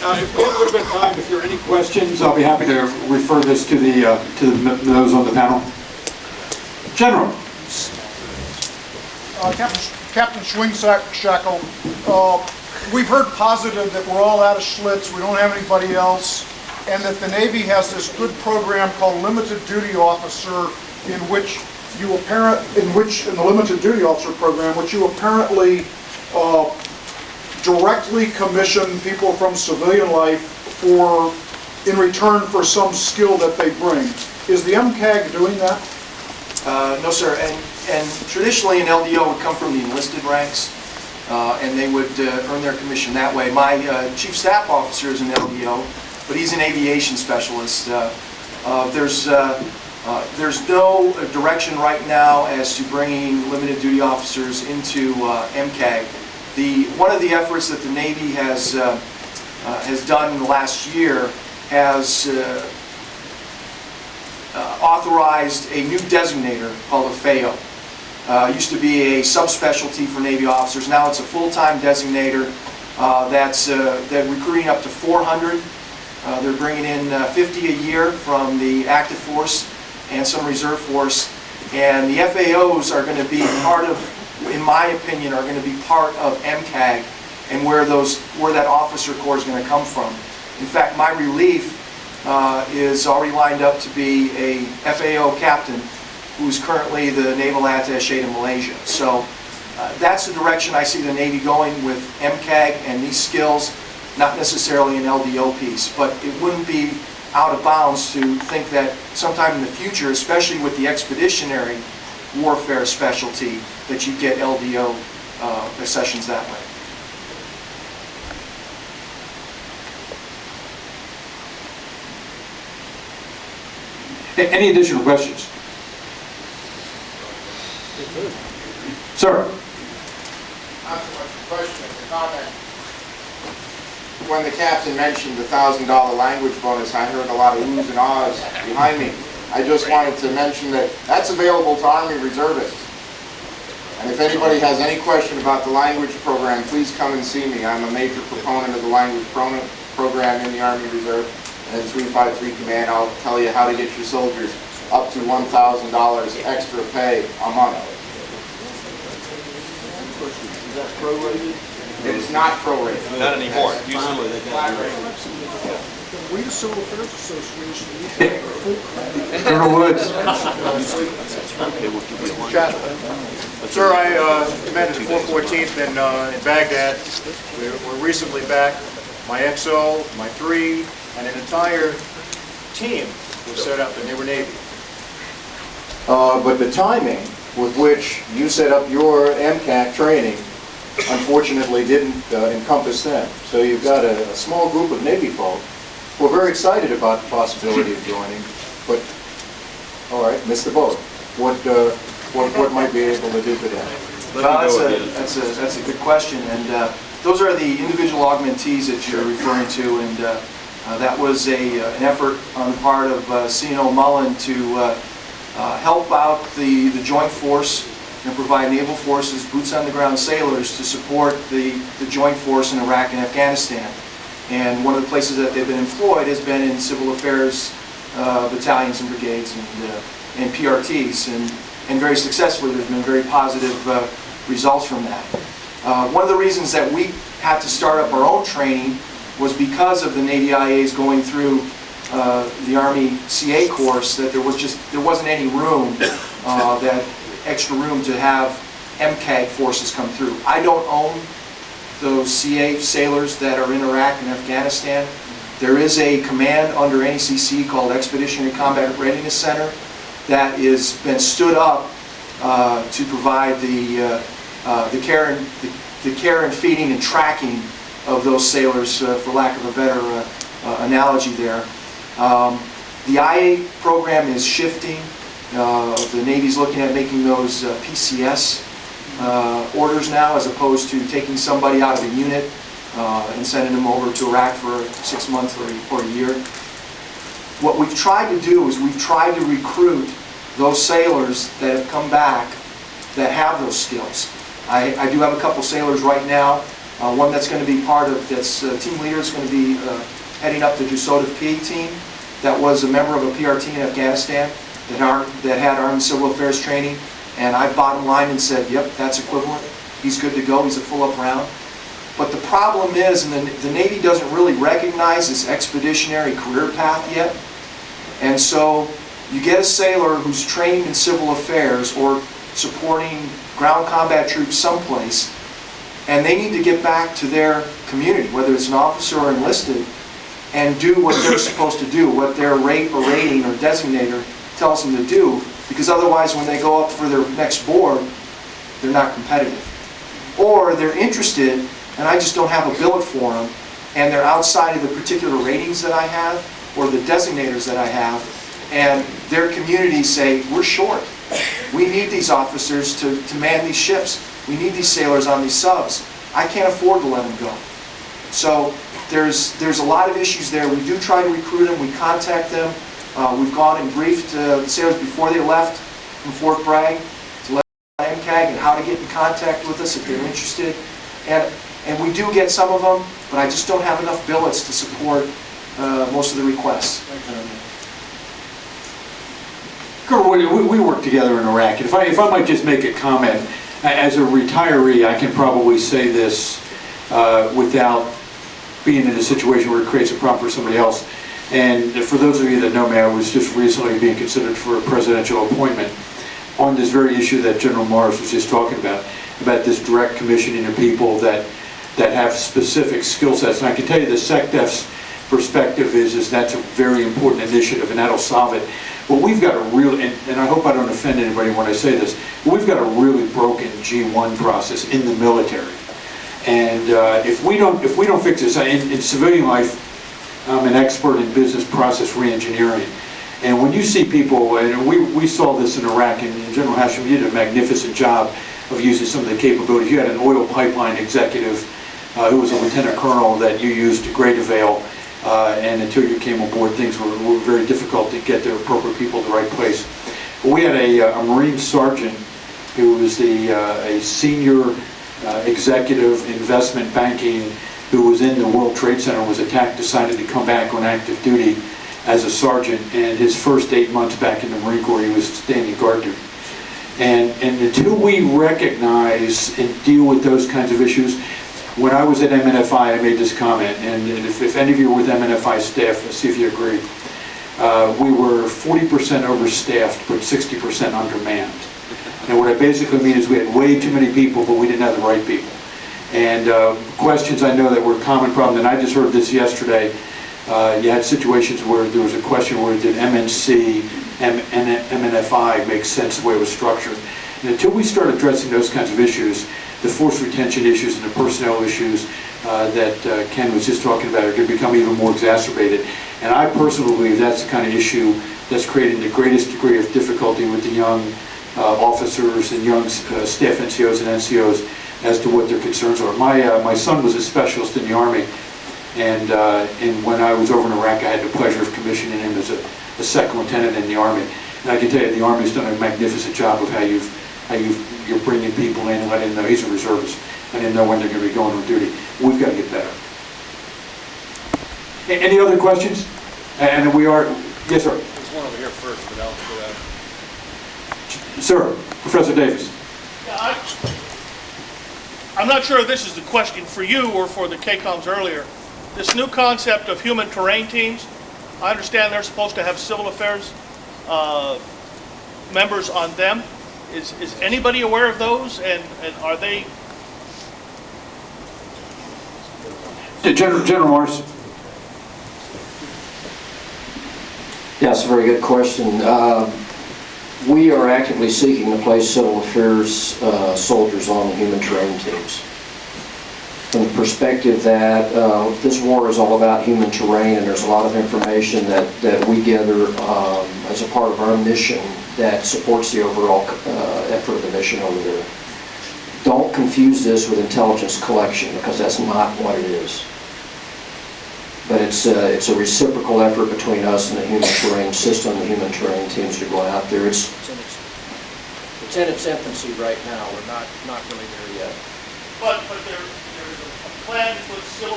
If we have a little bit of time, if there are any questions, I'll be happy to refer this to those on the panel. General. Captain Schwingshackle, we've heard positive that we're all out of Schlitz, we don't have anybody else, and that the Navy has this good program called Limited Duty Officer, in the Limited Duty Officer program, which you apparently directly commission people from civilian life in return for some skill that they bring. Is the MCAG doing that? No, sir. And traditionally, an LDO would come from the enlisted ranks, and they would earn their commission that way. My chief staff officer is an LDO, but he's an aviation specialist. There's no direction right now as to bringing limited duty officers into MCAG. One of the efforts that the Navy has done in the last year has authorized a new designator called a FAO. It used to be a subspecialty for Navy officers. Now it's a full-time designator that's recruiting up to 400. They're bringing in 50 a year from the active force and some reserve force. And the FAOs are going to be part of, in my opinion, are going to be part of MCAG and where that officer corps is going to come from. In fact, my relief is already lined up to be a FAO captain who's currently the naval attaché to Malaysia. So that's the direction I see the Navy going with MCAG and these skills, not necessarily an LDO piece, but it wouldn't be out of bounds to think that sometime in the future, especially with the expeditionary warfare specialty, that you get LDO sessions that way. Any additional questions? Sir. Not so much a question, it's a comment. When the captain mentioned the $1,000 language bonus, I heard a lot of oohs and ahs behind me. I just wanted to mention that that's available to Army reservists. And if anybody has any question about the language program, please come and see me. I'm a major proponent of the language program in the Army Reserve. And at 353 Command, I'll tell you how to get your soldiers up to $1,000 extra pay a month. Is that prorated? It is not prorated. Not anymore. We, the Civil Affairs Association, we take full credit. Colonel Woods. Sir, I commanded the 414th in Baghdad. We're recently back. My XO, my 3, and an entire team was set up, and they were Navy. But the timing with which you set up your MCAC training unfortunately didn't encompass them. So you've got a small group of Navy folk who are very excited about the possibility of joining, but, all right, missed the boat. What might be able to do for them? That's a good question, and those are the individual augmentees that you're referring to, and that was an effort on the part of C&O Mullen to help out the joint force and provide naval forces, boots on the ground sailors to support the joint force in Iraq and Afghanistan. And one of the places that they've been employed has been in civil affairs battalions and brigades and PRTs, and very successfully. There's been very positive results from that. One of the reasons that we had to start up our own training was because of the Navy IAs going through the Army CA course, that there wasn't any room, that extra room to have MCAG forces come through. I don't own those CA sailors that are in Iraq and Afghanistan. There is a command under NACC called Expeditionary Combat Readiness Center that has been stood up to provide the care and feeding and tracking of those sailors, for lack of a better analogy there. The IA program is shifting. The Navy's looking at making those PCS orders now, as opposed to taking somebody out of a unit and sending them over to Iraq for 6 months or a year. What we've tried to do is we've tried to recruit those sailors that have come back that have those skills. I do have a couple sailors right now One that's going to be part of, that's team leader is going to be heading up the DUSOTA P team. That was a member of a PRT in Afghanistan that had Army Civil Affairs training. And I bottom line and said, yep, that's equivalent. He's good to go. He's a full-up round. But the problem is, and the Navy doesn't really recognize this expeditionary career path yet. And so you get a sailor who's trained in civil affairs or supporting ground combat troops someplace, and they need to get back to their community, whether it's an officer or enlisted, and do what they're supposed to do, what their rate or rating or designator tells them to do, because otherwise when they go up for their next board, they're not competitive. Or they're interested, and I just don't have a billet for them, and they're outside of the particular ratings that I have, or the designators that I have, and their communities say, we're short. We need these officers to man these ships. We need these sailors on these subs. I can't afford to let them go. So there's a lot of issues there. We do try to recruit them. We contact them. We've gone and briefed the sailors before they left from Fort Bragg to let MCAG and how to get in contact with us if they're interested. And we do get some of them, but I just don't have enough billets to support most of the requests. We worked together in Iraq, and if I might just make a comment, as a retiree, I can probably say this without being in a situation where it creates a problem for somebody else. And for those of you that know me, I was just recently being considered for a presidential appointment on this very issue that General Morris was just talking about this direct commissioning of people that have specific skill sets. And I can tell you the SecDef's perspective is that's a very important initiative, and that'll solve it. But we've got a real, and I hope I don't offend anybody when I say this, but we've got a really broken G1 process in the military. And if we don't fix this, in civilian life, I'm an expert in business process reengineering. And when you see people, and we saw this in Iraq, and General Hashem, you did a magnificent job of using some of the capabilities. You had an oil pipeline executive who was a lieutenant colonel that you used to great avail. And until you came aboard, things were very difficult to get the appropriate people at the right place. But we had a Marine sergeant who was a senior executive investment banking who was in the World Trade Center, was attacked, decided to come back on active duty as a sergeant, and his first 8 months back in the Marine Corps, he was standing guard duty. And until we recognize and deal with those kinds of issues, when I was at MNFI, I made this comment, and if any of you are with MNFI staff, let's see if you agree. We were 40% overstaffed, but 60% undermanned. And what I basically mean is we had way too many people, but we didn't have the right people. And questions I know that were a common problem, and I just heard this yesterday. You had situations where there was a question where did MNC, MNFI make sense the way it was structured. And until we start addressing those kinds of issues, the force retention issues and the personnel issues that Ken was just talking about are going to become even more exacerbated. And I personally believe that's the kind of issue that's creating the greatest degree of difficulty with the young officers and young staff NCOs and NCOs as to what their concerns are. My son was a specialist in the Army, and when I was over in Iraq, I had the pleasure of commissioning him as a second lieutenant in the Army. And I can tell you, the Army's done a magnificent job of how you're bringing people in and letting them know he's a reservist. I didn't know when they're going to be going on duty. We've got to get better. Any other questions? And we are, yes, sir. There's one over here first, but I'll go out. Sir, Professor Davis. Yeah, I'm not sure if this is the question for you or for the KCOMs earlier. This new concept of human terrain teams, I understand they're supposed to have civil affairs members on them. Is anybody aware of those, and are they? General Morris. Yes, very good question. We are actively seeking to place civil affairs soldiers on the human terrain teams. From the perspective that this war is all about human terrain, and there's a lot of information that we gather as a part of our mission that supports the overall effort of the mission over there. Don't confuse this with intelligence collection, because that's not what it is. But it's a reciprocal effort between us and the human terrain system, the human terrain teams that are going out there. It's It's in its infancy right now. We're not really there yet. But there is a plan to put civil